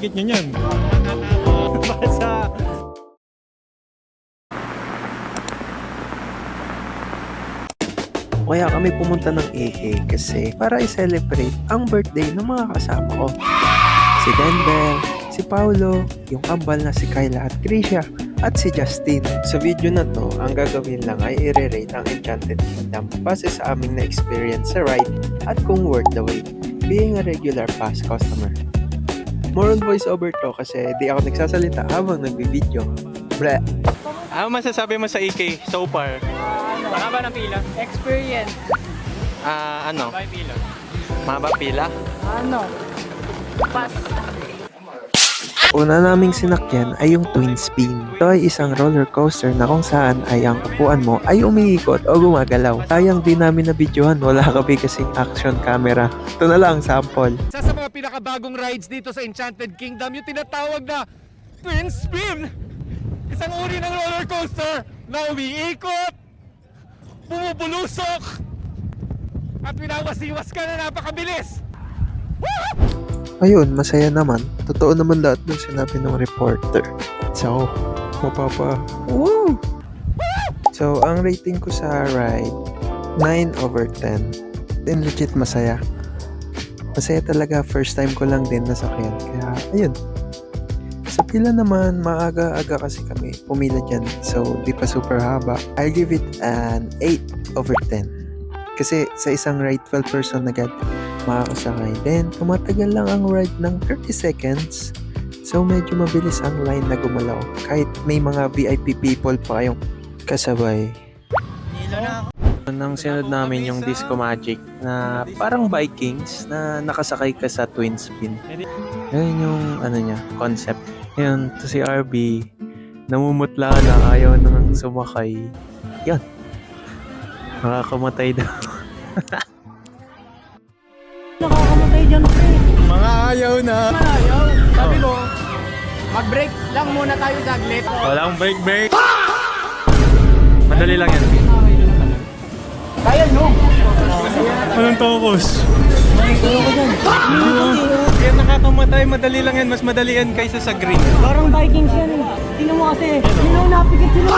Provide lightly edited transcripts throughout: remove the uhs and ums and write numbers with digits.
dikit nyo yan. Basta. Kaya kami pumunta ng AA kasi para i-celebrate ang birthday ng mga kasama ko. Si Denver, si Paulo, yung kambal na si Kyla at Krisha, at si Justin. Sa video na to, ang gagawin lang ay i-rate ang Enchanted Kingdom base sa aming na-experience sa ride at kung worth the wait, being a regular pass customer. More on voiceover to kasi di ako nagsasalita habang nagbibideo. Bre. Ano masasabi mo sa EK so far? Mahaba ng pila. Experience. Ano? Mahaba yung pila. Mahaba pila? Ano? Pass. Una naming sinakyan ay yung Twin Spin. Ito ay isang roller coaster na kung saan ay ang upuan mo ay umiikot o gumagalaw. Sayang di namin na videohan, wala kami kasing action camera. Ito na lang, sample. Isa sa mga pinakabagong rides dito sa Enchanted Kingdom, yung tinatawag na Twin Spin. Isang uri ng roller coaster na umiikot, bumubulusok, at pinawasiwas ka na napakabilis. Ayun, masaya naman. Totoo naman lahat ng sinabi ng reporter. So, mapapa. Woo! So, ang rating ko sa ride, 9/10. Then legit masaya. Masaya talaga, first time ko lang din nasakyan. Kaya, ayun. Sa pila naman, maaga-aga kasi kami pumila dyan. So, di pa super haba. I'll give it an 8/10. Kasi sa isang ride, 12 person agad makakasakay. Then, tumatagal lang ang ride ng 30 seconds. So, medyo mabilis ang line na gumalaw. Kahit may mga VIP people pa kayong kasabay. Nang sinod namin yung Disco Magic na parang Vikings na nakasakay ka sa Twin Spin. Yan yung ano niya, concept. Yan, to si RB, namumutla na ayaw nang sumakay. Yan. Nakakamatay daw. Nakakamatay dyan, pre. Mga ayaw na. Ayaw. Sabi ko, mag-break lang muna tayo saglit. Walang break. Madali lang yan. Kaya nyo. Anong tokos? Kaya nakakamatay, madali lang yan. Mas madali yan kaysa sa green. Parang Vikings yan eh. Tingnan mo kasi, sino napikit sila.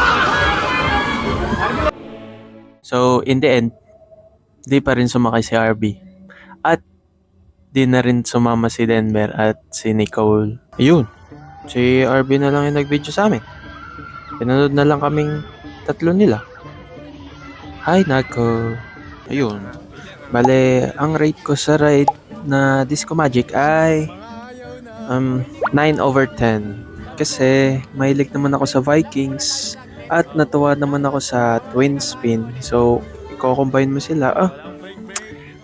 So, in the end, di pa rin sumakay si RB. At di na rin sumama si Denver at si Nicole. Ayun, si RB na lang yung nag-video sa amin. Pinanood na lang kaming tatlo nila. Hi, Nako. Ayun. Bale, ang rate ko sa ride na Disco Magic ay 9/10. Kasi mahilig naman ako sa Vikings at natuwa naman ako sa Twin Spin. So, i-combine mo sila.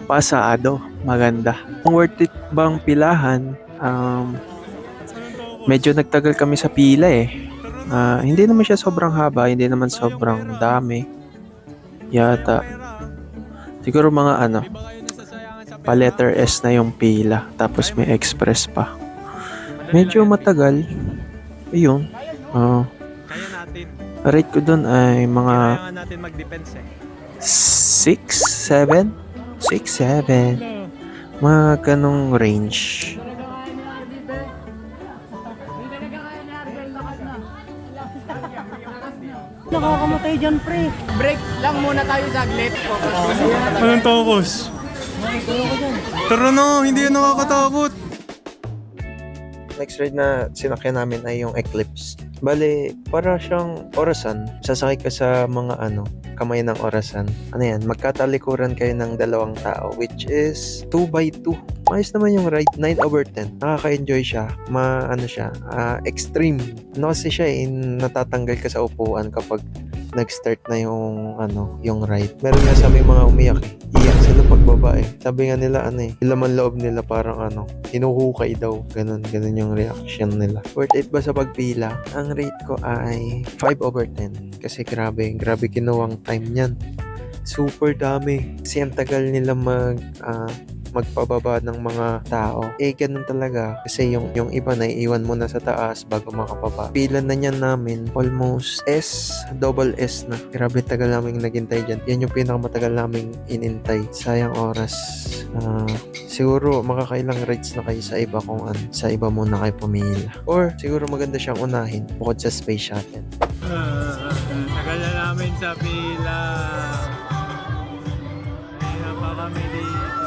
Pasado. Maganda. Kung worth it bang pilahan, medyo nagtagal kami sa pila eh. Hindi naman siya sobrang haba, hindi naman sobrang dami. Yata. Siguro mga pa letter S na yung pila. Tapos may express pa. Medyo matagal. Ayun. Kaya natin. Rate ko dun ay mga Kaya natin mag-defense eh. 6, 7? 6, 7. Mga ganong range. Nakakamatay dyan, pre. Break lang muna tayo saglit. Anong tokos? Tara na, hindi yan nakakatakot. Next ride na sinakyan namin ay yung Eclipse. Bale, para siyang orasan. Sasakay ka sa mga kamay ng orasan. Ano yan? Magkatalikuran kayo ng dalawang tao, which is 2x2. Ayos naman yung ride, 9/10. Nakaka-enjoy siya. Extreme. Kasi siya natatanggal ka sa upuan kapag nag-start na yung ride. Meron nga sa may mga umiyak eh. Iyak sila pagbaba eh. Sabi nga nila ilaman loob nila parang hinuhukay daw. Ganun yung reaction nila. Worth it ba sa pagpila? Ang rate ko ay 5/10. Kasi grabe ginawang time niyan. Super dami. Kasi ang tagal nila magpababa ng mga tao. Ganun talaga. Kasi yung iba na iiwan mo na sa taas bago makapaba. Pila na niyan namin, almost double S na. Grabe tagal naming naghintay dyan. Yan yung pinakamatagal naming inintay. Sayang oras. Siguro makakailang rides na kayo sa iba kung sa iba muna kayo pumila. Or siguro maganda siyang unahin bukod sa space shuttle. Tagal na namin sa pila. Kaya pa kami dito.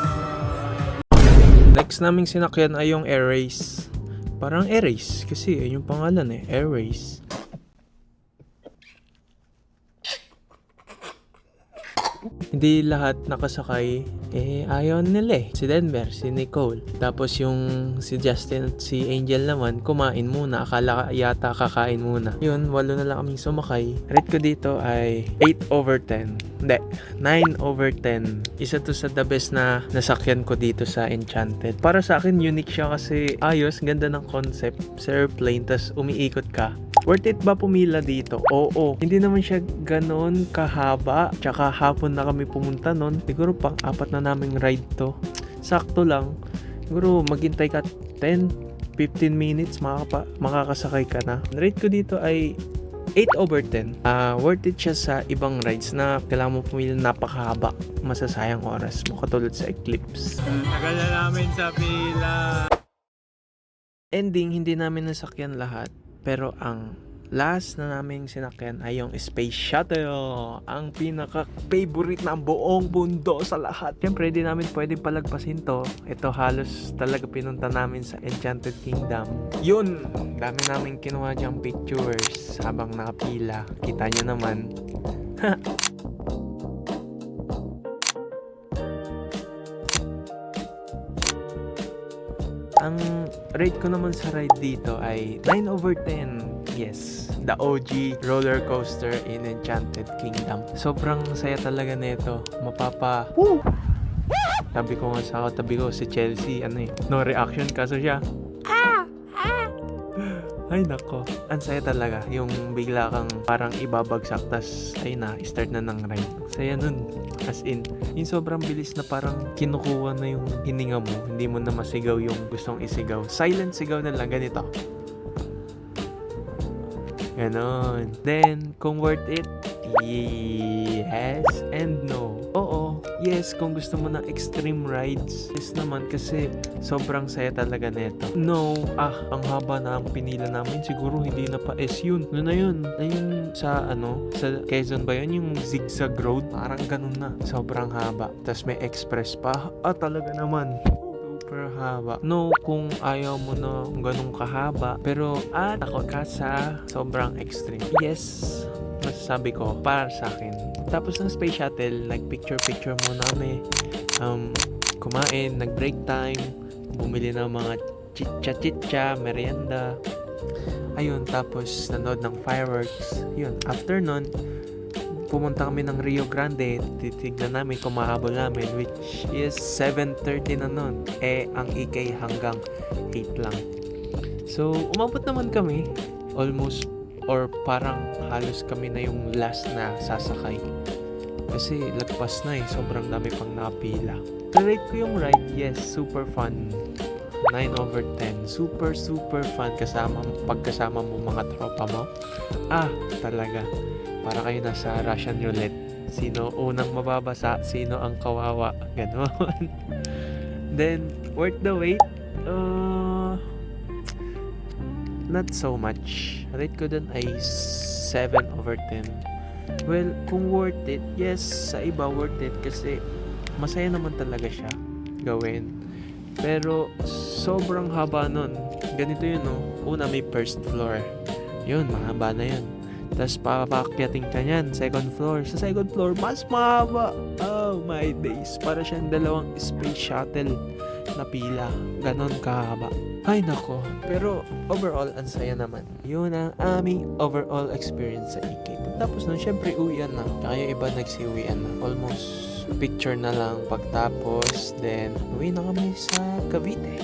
Next naming sinakyan ay yung Air Race. Parang Air Race kasi yung pangalan Air Race. Hindi lahat nakasakay, ayaw nila Si Denver, si Nicole. Tapos yung si Justin at si Angel naman, kumain muna. Akala yata kakain muna. Yun, 8 na lang kaming sumakay. Rate ko dito ay 8/10. Hindi, 9/10. Isa to sa the best na nasakyan ko dito sa Enchanted. Para sa akin, unique siya kasi ayos, ganda ng concept. Sa airplane, tas umiikot ka. Worth it ba pumila dito? Oo. Hindi naman siya ganon kahaba. Tsaka hapon na kami pumunta nun. Siguro pang 4 na naming ride to. Sakto lang. Siguro maghintay ka 10-15 minutes makakasakay ka na. Rate ko dito ay 8/10. Worth it siya sa ibang rides na kailangan mo pumili napakahaba. Masasayang oras mo katulad sa Eclipse. Tagal na namin sa pila. Ending, hindi namin nasakyan lahat. Pero ang last na naming sinakyan ay yung Space Shuttle. Ang pinaka-favorite ng buong mundo sa lahat. Siyempre, di namin pwedeng palagpasin to. Ito halos talaga pinunta namin sa Enchanted Kingdom. Yun! Dami namin kinuha dyang pictures habang nakapila. Kita nyo naman. Ang rate ko naman sa ride dito ay 9/10. Yes, the OG roller coaster in Enchanted Kingdom. Sobrang saya talaga nito. Woo! Sabi ko nga sa katabi ko, si Chelsea, no reaction kaso siya. Ay nako, ang saya talaga. Yung bigla kang parang ibabagsak, tas ayun na, start na ng ride. Saya nun. As in, yung sobrang bilis na parang kinukuha na yung hininga mo. Hindi mo na masigaw yung gustong isigaw. Silent sigaw na lang, ganito. Ganon. Then, kung worth it, yes and no. Oo, yes, kung gusto mo ng extreme rides. Yes naman, kasi sobrang saya talaga neto. No, ang haba na ang pinila namin. Siguro hindi na pa S yun. Ano na yun? Ayun sa Quezon ba yun? Yung zigzag road? Parang ganun na. Sobrang haba. Tapos may express pa. Talaga naman. Super haba. No, kung ayaw mo na ganun kahaba. Pero, takot ka sa sobrang extreme. Yes, masasabi ko, para sa akin. Tapos ng Space Shuttle, nag-picture muna kami. Kumain, nag-break time, bumili ng mga chitcha, merienda. Ayun, tapos nanood ng fireworks. Yun, after nun, pumunta kami ng Rio Grande. Titignan namin kung mahabol namin, which is 7:30 na nun. Ang EK hanggang 8 lang. So, umabot naman kami. Almost, or parang halos kami na yung last na sasakay. Kasi lagpas na sobrang dami pang napila. Rate ko yung ride, yes, super fun. 9/10. Super fun pagkasama mo mga tropa mo. Talaga. Para kayo nasa Russian roulette. Sino unang mababasa, sino ang kawawa. Ganon. Then, worth the wait? Not so much. Rate ko dun ay 7/10. Well, kung worth it, yes, sa iba worth it kasi masaya naman talaga siya gawin. Pero sobrang haba nun. Ganito yun, no? Una, may first floor. Yun, mahaba na yun. Tapos papakyating ka niyan, second floor. Sa second floor, mas mahaba. Oh my days. Para siyang dalawang space shuttle na pila. Ganon kahaba. Ay nako. Pero overall, ang saya naman. Yun ang aming overall experience sa EK. Tapos nun, syempre uwian na. Kaya iba nagsiuwian na. Almost picture na lang pagtapos. Then, uwi na kami sa Cavite.